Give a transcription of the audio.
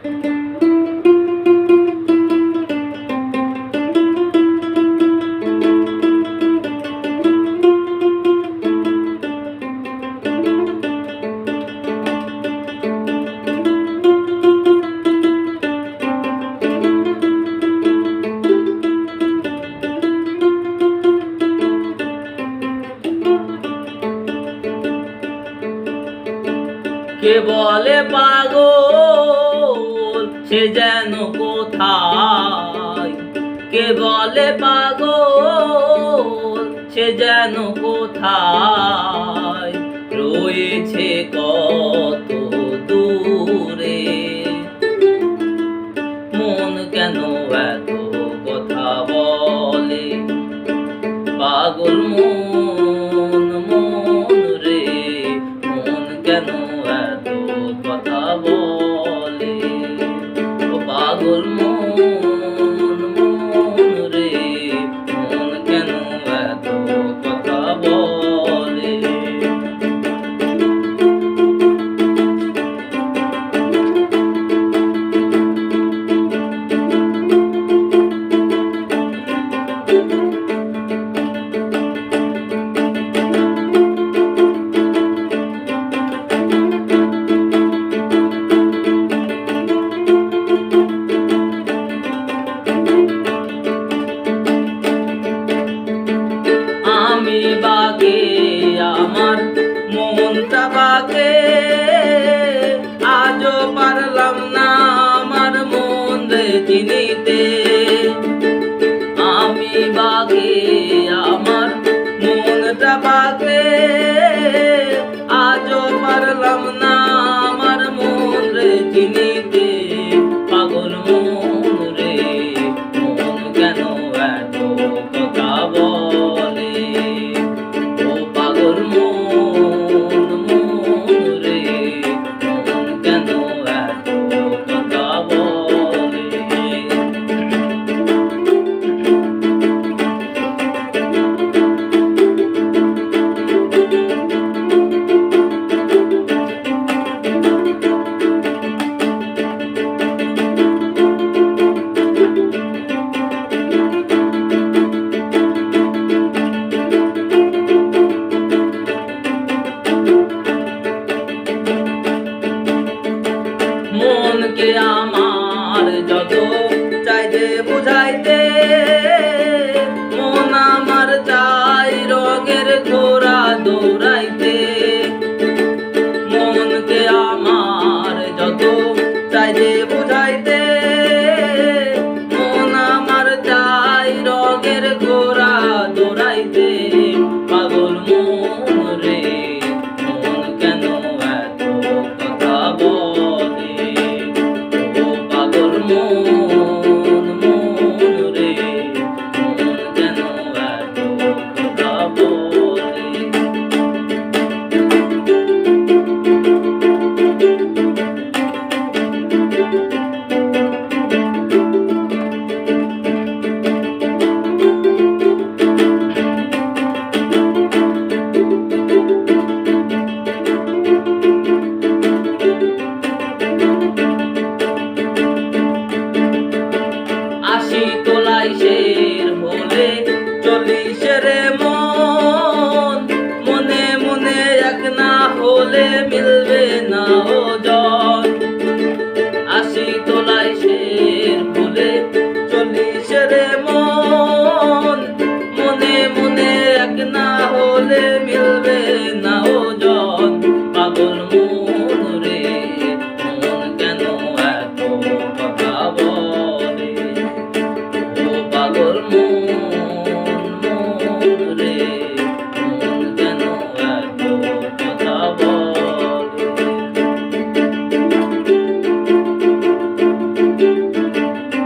কে বলে পাগল সে যেন কোথায়, কে বলে পাগল সে যেন কোথায় রয়েছে কত দূরে। মন কেন এত কথা বলে, পাগল মন মন রে, মন কেন এত কথা বলে, ও পাগল মন মন রে, মন কেন এত কথা বলে। আমি বাগে আমার মনটা বাগে, আজও পারলাম না আমার মন রে চিনিতে। আমি বাগে আমার মনটা বাগে, আজও পারলাম না আমার মন রে চিনিতে। পাগল মন রে, মন কেন এত কথা বলে, ও পাগল মন মন রে, মন কেন এত কথা বলে। মনকে